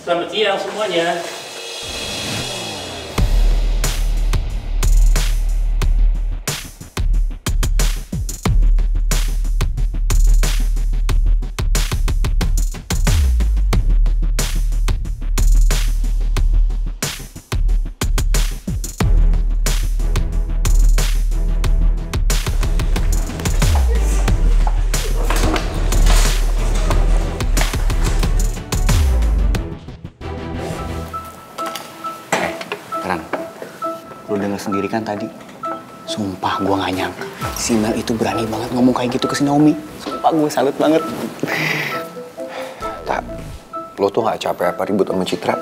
Selamat siang semuanya. Lu denger sendiri kan tadi? Sumpah gue gak nyangka si Mel itu berani banget ngomong kayak gitu ke si Naomi. Sumpah gue salut banget. Tak, lo tuh gak capek apa ribut sama Citra?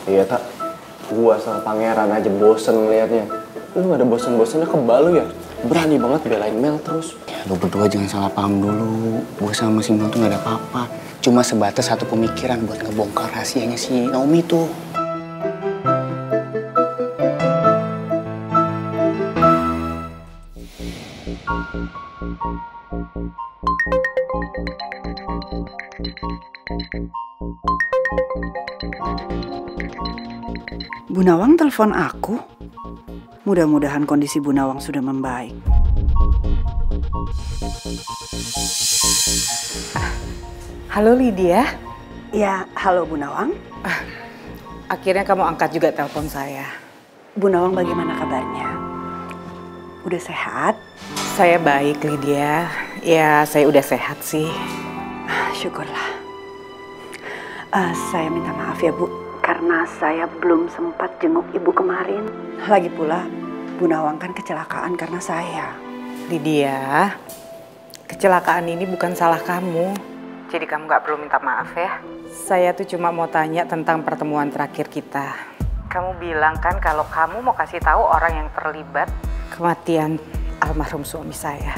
Iya tak, gua sama pangeran aja bosen ngeliatnya. Lu gak ada bosen-bosennya kebal lu ya? Berani banget belain Mel terus. Ya, lu berdua jangan salah paham dulu. Gue sama si Mel tuh gak ada apa-apa. Cuma sebatas satu pemikiran buat ngebongkar rahasianya si Naomi tuh. Bu Nawang telepon aku. Mudah-mudahan kondisi Bu Nawang sudah membaik. Halo Lydia. Ya, halo Bu Nawang. Akhirnya kamu angkat juga telepon saya. Bu Nawang bagaimana kabarnya? Udah sehat? Saya baik Lydia. Ya, saya udah sehat sih. Syukurlah. Saya minta maaf ya Bu, karena saya belum sempat jenguk Ibu kemarin. Lagi pula, Bu Nawang kan kecelakaan karena saya. Lydia, kecelakaan ini bukan salah kamu. Jadi kamu gak perlu minta maaf ya. Saya tuh cuma mau tanya tentang pertemuan terakhir kita. Kamu bilang kan kalau kamu mau kasih tahu orang yang terlibat kematian almarhum suami saya.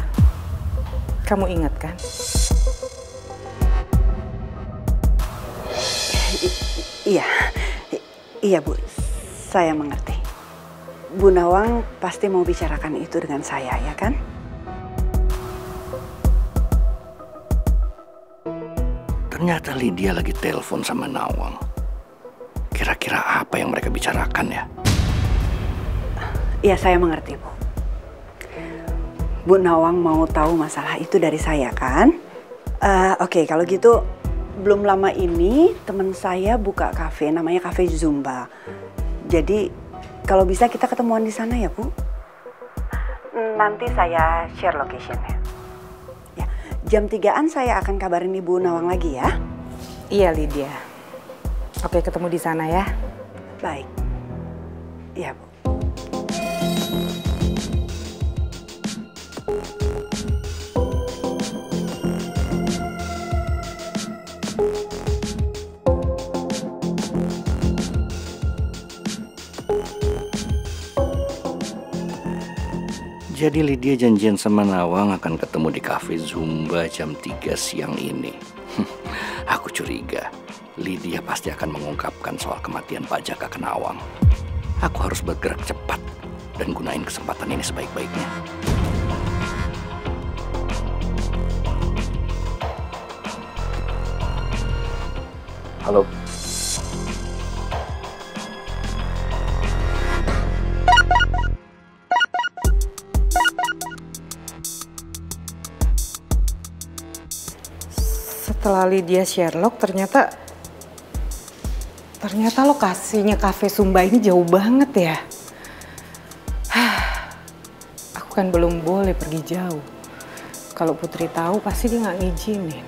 Kamu ingat kan? Iya Bu, saya mengerti. Bu Nawang pasti mau bicarakan itu dengan saya, ya kan? Ternyata Lydia lagi telepon sama Nawang. Kira-kira apa yang mereka bicarakan ya? Iya, saya mengerti Bu. Bu Nawang mau tahu masalah itu dari saya kan? Oke, kalau gitu belum lama ini teman saya buka kafe, namanya Cafe Zumba. Jadi kalau bisa kita ketemuan di sana ya Bu. Nanti saya share location-nya. Ya, jam 3-an saya akan kabarin Ibu Nawang lagi ya. Iya Lydia. Oke, ketemu di sana ya. Baik. Iya Bu. Jadi Lydia janjian sama Nawang akan ketemu di Cafe Zumba jam 3 siang ini. Aku curiga Lydia pasti akan mengungkapkan soal kematian Pak Jaka ke Nawang. Aku harus bergerak cepat dan gunain kesempatan ini sebaik-baiknya. Halo. Setelah Lydia Sherlock, ternyata lokasinya Cafe Zumba ini jauh banget ya. Aku kan belum boleh pergi jauh. Kalau Putri tahu pasti dia nggak ngizinin.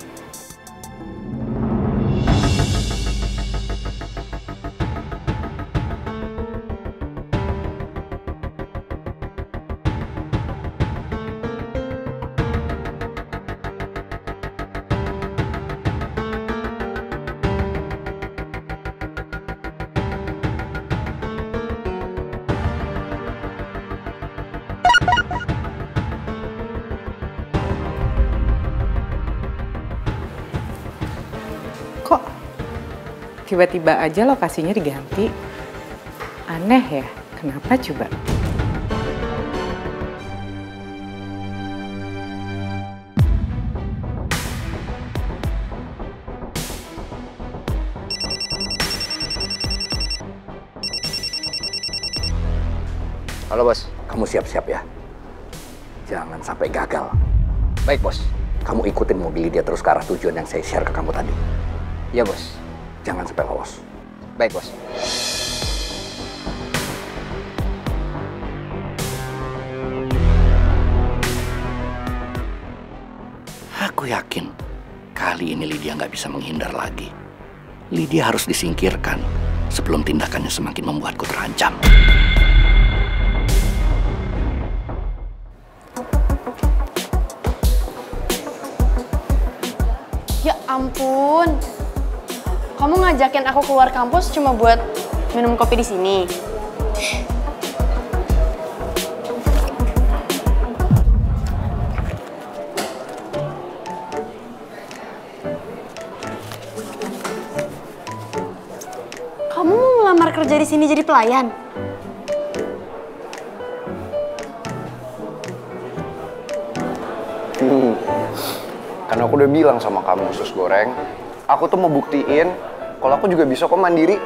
Kok tiba-tiba aja lokasinya diganti? Aneh ya, kenapa coba? Halo, Bos. Kamu siap-siap ya. Jangan sampai gagal. Baik, Bos. Kamu ikutin mobil dia terus ke arah tujuan yang saya share ke kamu tadi. Iya, Bos. Jangan sampai lolos. Baik, Bos. Aku yakin kali ini Lydia nggak bisa menghindar lagi. Lydia harus disingkirkan sebelum tindakannya semakin membuatku terancam. Ya ampun, kamu ngajakin aku keluar kampus cuma buat minum kopi di sini. Kamu mau ngelamar kerja di sini jadi pelayan? Karena aku udah bilang sama kamu, usus goreng, aku tuh mau buktiin kalau aku juga bisa kok mandiri.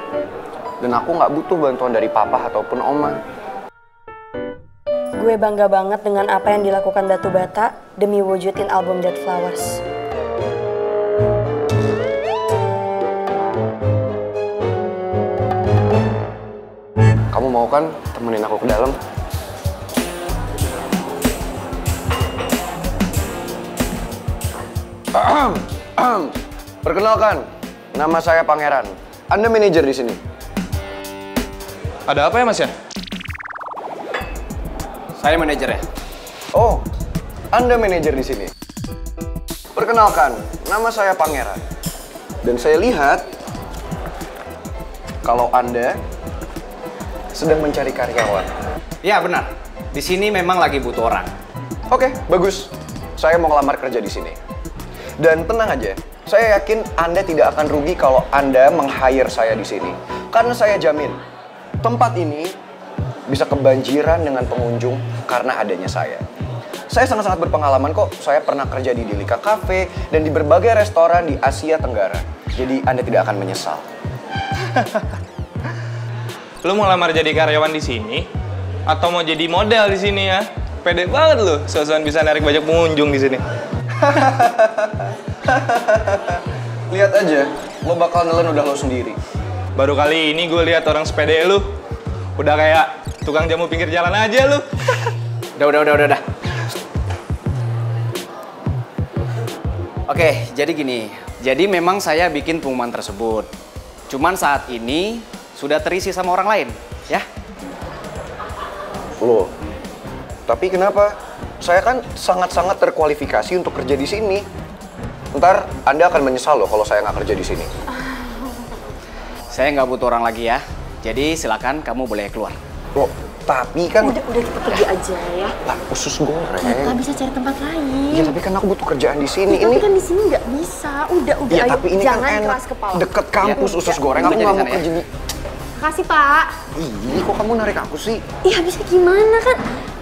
Dan aku nggak butuh bantuan dari papa ataupun oma. Gue bangga banget dengan apa yang dilakukan Datu Bata demi wujudin album Dead Flowers. Kamu mau kan temenin aku ke dalam? Perkenalkan, nama saya Pangeran. Anda manajer di sini. Ada apa ya, Mas ya? Saya manajernya. Oh, Anda manajer di sini. Perkenalkan, nama saya Pangeran. Dan saya lihat kalau Anda sedang mencari karyawan. Ya benar. Di sini memang lagi butuh orang. Oke, bagus. Saya mau ngelamar kerja di sini. Dan tenang aja, saya yakin Anda tidak akan rugi kalau Anda meng-hire saya di sini. Karena saya jamin, tempat ini bisa kebanjiran dengan pengunjung karena adanya saya. Saya sangat-sangat berpengalaman kok. Saya pernah kerja di Delika Cafe dan di berbagai restoran di Asia Tenggara. Jadi Anda tidak akan menyesal. Lu mau lamar jadi karyawan di sini? Atau mau jadi model di sini ya? Pede banget lu, sosokan bisa narik banyak pengunjung di sini. Lihat aja, lo bakal nelen udah lo sendiri. Baru kali ini gue lihat orang sepede lu. Udah kayak tukang jamu pinggir jalan aja lu. Udah. Oke, jadi gini. Jadi memang saya bikin pengumuman tersebut. Cuman saat ini sudah terisi sama orang lain, ya? Loh, tapi kenapa? Saya kan sangat-sangat terkualifikasi untuk kerja di sini. Ntar Anda akan menyesal loh kalau saya nggak kerja di sini. Saya nggak butuh orang lagi ya. Jadi silakan kamu boleh keluar. Loh, tapi kan... Udah kita pergi aja ya. Lah, usus goreng. Kita bisa cari tempat lain. Iya, tapi kan aku butuh kerjaan di sini. Tapi kan di sini nggak bisa. Udah, Ya, ayo. tapi ini Jangan kan enak. keras kepala. Deket kampus, Ya, usus udah. goreng. Aku Kerja nggak di mau sana ya. kerja di... Makasih, Pak. Ih, kok kamu narik aku sih? Iya, bisa gimana kan?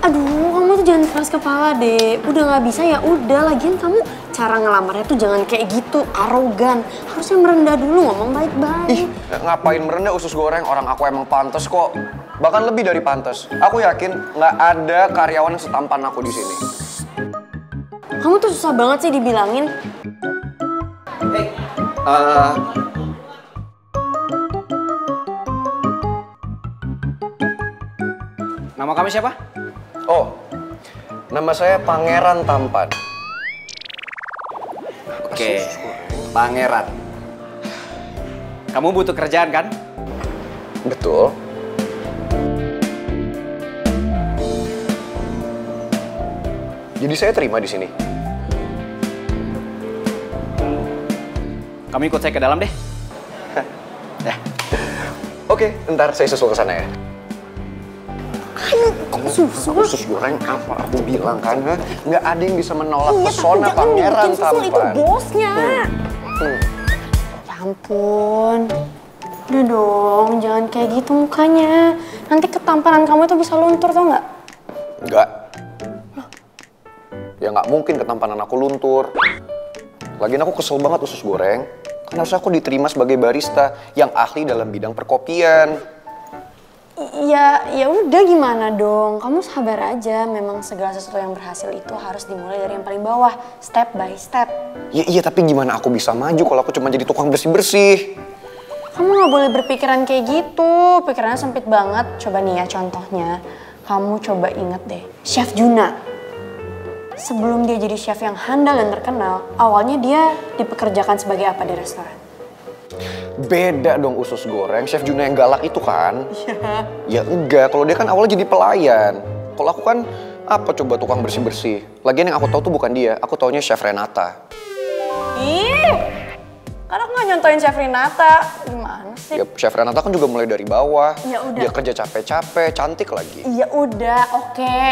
Aduh, kamu tuh jangan keras kepala deh. Udah nggak bisa ya udah. Lagian kamu cara ngelamarnya tuh jangan kayak gitu, arogan. Harusnya merendah dulu, ngomong baik-baik. Ngapain merendah usus goreng? Orang aku emang pantes kok. Bahkan lebih dari pantes. Aku yakin nggak ada karyawan yang setampan aku di sini. Kamu tuh susah banget sih dibilangin. Nama kamu siapa? Oh, nama saya Pangeran Tampan. Oke, Pangeran. Kamu butuh kerjaan kan? Betul. Jadi saya terima di sini. Kamu ikut saya ke dalam deh. Ya. Oke, ntar saya susul ke sana ya. Kok susul? Usus goreng apa aku bilang kan? Ha? Nggak ada yang bisa menolak Iya, pesona tapi Pangeran jangan susul, itu Tampan. bosnya. Ya ampun. Udah dong, jangan kayak gitu mukanya. Nanti ketampanan kamu itu bisa luntur, tau nggak? Nggak. Ya nggak mungkin ketampanan aku luntur. Lagian aku kesel banget usus goreng. Karena harusnya aku diterima sebagai barista yang ahli dalam bidang perkopian. Ya udah gimana dong, kamu sabar aja. Memang segala sesuatu yang berhasil itu harus dimulai dari yang paling bawah, step by step. Iya, tapi gimana aku bisa maju kalau aku cuma jadi tukang bersih-bersih? Kamu gak boleh berpikiran kayak gitu, pikirannya sempit banget. Coba nih ya contohnya, kamu coba inget deh, Chef Juna. Sebelum dia jadi chef yang handal dan terkenal, awalnya dia dipekerjakan sebagai apa di restoran? Beda dong usus goreng, Chef Juna yang galak itu kan? Iya. Ya enggak, kalau dia kan awalnya jadi pelayan. Kalau aku kan apa coba tukang bersih-bersih. Lagian yang aku tahu tuh bukan dia, aku taunya Chef Renata. Ih, kan aku gak nyontohin Chef Renata. Gimana sih? Ya Chef Renata kan juga mulai dari bawah. Ya udah. Dia kerja capek-capek, cantik lagi. Ya udah, oke.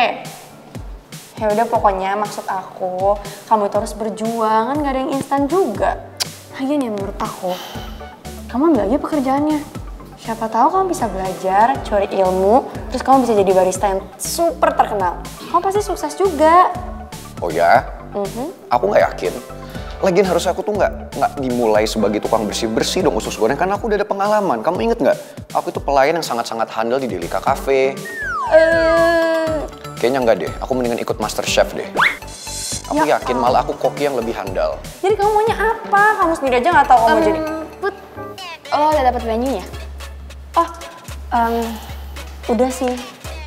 Ya udah pokoknya maksud aku, kamu itu harus berjuang, kan gak ada yang instan juga. Lagian ya menurut aku, kamu ambil aja pekerjaannya. Siapa tahu kamu bisa belajar, cari ilmu, terus kamu bisa jadi barista yang super terkenal. Kamu pasti sukses juga. Oh ya? Aku nggak yakin. Lagian harusnya aku tuh nggak dimulai sebagai tukang bersih-bersih dong usus goreng, karena aku udah ada pengalaman. Kamu inget nggak? Aku itu pelayan yang sangat-sangat handal di Delika Cafe. Kayaknya nggak deh, aku mendingan ikut Master Chef deh. Aku yakin malah aku koki yang lebih handal. Jadi kamu maunya apa? Kamu sendiri aja nggak tahu kamu mau jadi. Put, lo udah dapet venue-nya? Oh, udah sih.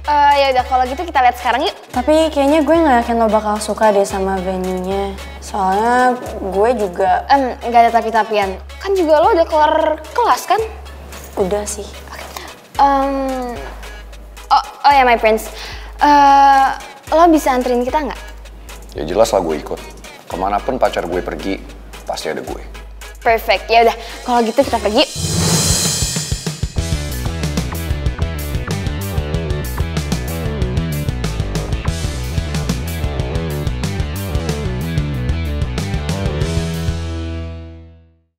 Ya udah kalau gitu kita lihat sekarang yuk. Tapi kayaknya gue nggak yakin lo bakal suka deh sama venue-nya. Soalnya gue juga Nggak ada tapi-tapian. Kan juga lo udah keluar kelas kan? udah sih. Oh ya my prince. Lo bisa anterin kita nggak? Ya jelas lah gue ikut. Kemanapun pacar gue pergi, pasti ada gue. Perfect. Ya udah, kalau gitu kita pergi.